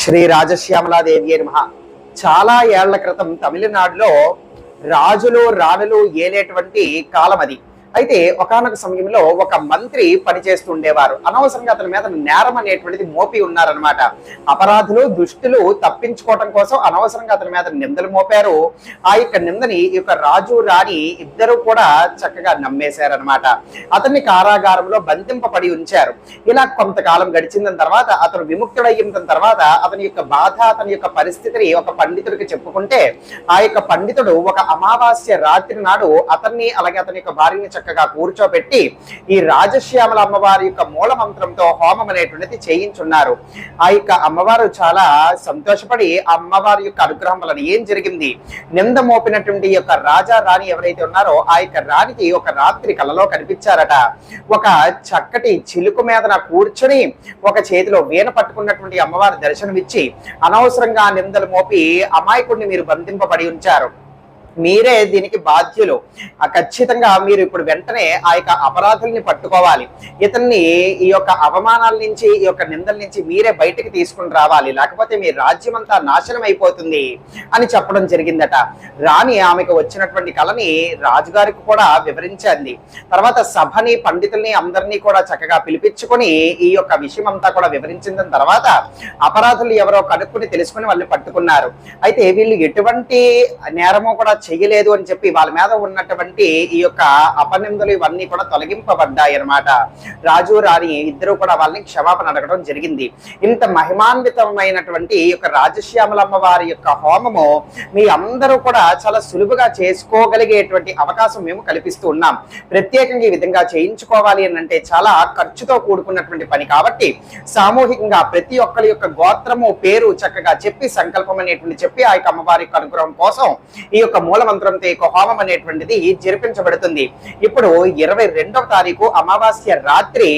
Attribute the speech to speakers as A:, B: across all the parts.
A: శ్రీ రాజశ్యామలాదేవి నమః. చాలా ఏళ్ల క్రితం తమిళనాడులో రాజులు రాణులు ఏలేటువంటి కాలం అది. అయితే ఒకానొక సమయంలో ఒక మంత్రి పనిచేస్తూ ఉండేవారు. అనవసరంగా అతని మీద నేరం అనేటువంటిది మోపి ఉన్నారనమాట. అపరాధులు దుష్టులు తప్పించుకోవటం కోసం అనవసరంగా అతని మీద నిందలు మోపారు. ఆ యొక్క నిందని ఈ యొక్క రాజు రాణి ఇద్దరు కూడా చక్కగా నమ్మేశారనమాట. అతన్ని కారాగారంలో బంధింపబడి ఉంచారు. ఇలా కొంతకాలం గడిచిన తర్వాత అతను విముక్తుడయ్యిన తర్వాత అతని యొక్క బాధ, అతని యొక్క పరిస్థితిని ఒక పండితుడికి చెప్పుకుంటే ఆ యొక్క పండితుడు ఒక అమావాస్య రాత్రి నాడు అతన్ని అలాగే అతని యొక్క భార్యని చక్కగా కూర్చోబెట్టి ఈ రాజశ్యామల అమ్మవారి యొక్క మూల మంత్రంతో హోమం అనేటువంటిది చేయించున్నారు. ఆ యొక్క అమ్మవారు చాలా సంతోషపడి ఆ అమ్మవారి యొక్క అనుగ్రహం వలన ఏం జరిగింది, నింద మోపినటువంటి యొక్క రాజా రాణి ఎవరైతే ఉన్నారో ఆ యొక్క రాణికి ఒక రాత్రి కలలో కనిపించారట. ఒక చక్కటి చిలుకు మీదన కూర్చొని ఒక చేతిలో వీణ పట్టుకున్నటువంటి అమ్మవారి దర్శనమిచ్చి అనవసరంగా నిందలు మోపి అమాయకుడిని మీరు బంధింపబడి ఉంచారు, మీరే దీనికి బాధ్యులు, ఖచ్చితంగా మీరు ఇప్పుడు వెంటనే ఆ యొక్క అపరాధుల్ని పట్టుకోవాలి, ఇతన్ని ఈ యొక్క అవమానాల నుంచి ఈ యొక్క నిందల నుంచి మీరే బయటికి తీసుకుని రావాలి, లేకపోతే మీ రాజ్యం అంతా నాశనం అయిపోతుంది అని చెప్పడం జరిగిందట. రాణి ఆమెకు వచ్చినటువంటి కళని రాజుగారికి కూడా వివరించింది. తర్వాత సభని పండితుల్ని అందరినీ కూడా చక్కగా పిలిపించుకొని ఈ యొక్క విషయం అంతా కూడా వివరించిన తర్వాత అపరాధులు ఎవరో కనుక్కుని తెలుసుకుని వాళ్ళు పట్టుకున్నారు. అయితే వీళ్ళు ఎటువంటి నేరమో కూడా చెయ్యలేదు అని చెప్పి వాళ్ళ మీద ఉన్నటువంటి ఈ యొక్క అపనిందలు ఇవన్నీ కూడా తొలగింపబడ్డాయి అన్నమాట. రాజు రాణి ఇద్దరు కూడా వాళ్ళని క్షమాపణ అడగడం జరిగింది. ఇంత మహిమాన్వితమైనటువంటి ఈ యొక్క రాజశ్యామలమ్మ వారి యొక్క హోమము మీ అందరూ కూడా చాలా సులువుగా చేసుకోగలిగేటువంటి అవకాశం మేము కల్పిస్తూ ఉన్నాం. ప్రత్యేకంగా ఈ విధంగా చేయించుకోవాలి అని అంటే చాలా ఖర్చుతో కూడుకున్నటువంటి పని కాబట్టి సామూహికంగా ప్రతి ఒక్కరి యొక్క గోత్రము పేరు చక్కగా చెప్పి సంకల్పం అనేటువంటి చెప్పి ఆ యొక్క అమ్మవారి యొక్క అనుగ్రహం కోసం ఈ యొక్క మూల మంత్రంతో ఈ హోమం అనేటువంటిది జరిపించబడుతుంది. ఇప్పుడు 22వ తారీఖు అమావాస్య రాత్రి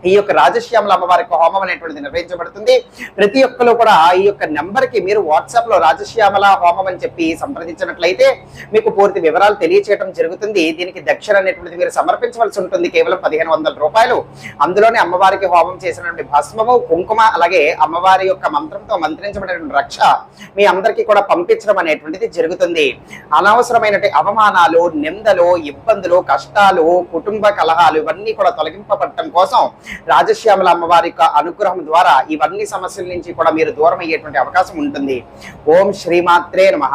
A: ఈ యొక్క రాజశ్యామల అమ్మవారి హోమం అనేటువంటిది నిర్వహించబడుతుంది. ప్రతి ఒక్కరు కూడా ఈ యొక్క నెంబర్ కి మీరు వాట్సాప్ లో రాజశ్యామల హోమం అని చెప్పి సంప్రదించినట్లయితే మీకు పూర్తి వివరాలు తెలియచేయడం జరుగుతుంది. దీనికి దక్షిణ అనేటువంటిది మీరు సమర్పించవలసి ఉంటుంది, కేవలం 1500 రూపాయలు. అందులోనే అమ్మవారికి హోమం చేసినటువంటి భస్మము, కుంకుమ, అలాగే అమ్మవారి యొక్క మంత్రంతో మంత్రించబడిన రక్ష మీ అందరికీ కూడా పంపించడం అనేటువంటిది జరుగుతుంది. అనవసరమైనటువంటి అవమానాలు, నిందలు, ఇబ్బందులు, కష్టాలు, కుటుంబ కలహాలు ఇవన్నీ కూడా తొలగింపబడటం కోసం రాజశ్యామల అమ్మవారి యొక్క అనుగ్రహం ద్వారా ఇవన్నీ సమస్యల నుంచి కూడా మీరు దూరం అయ్యేటువంటి అవకాశం ఉంటుంది. ఓం శ్రీమాత్రే నమః.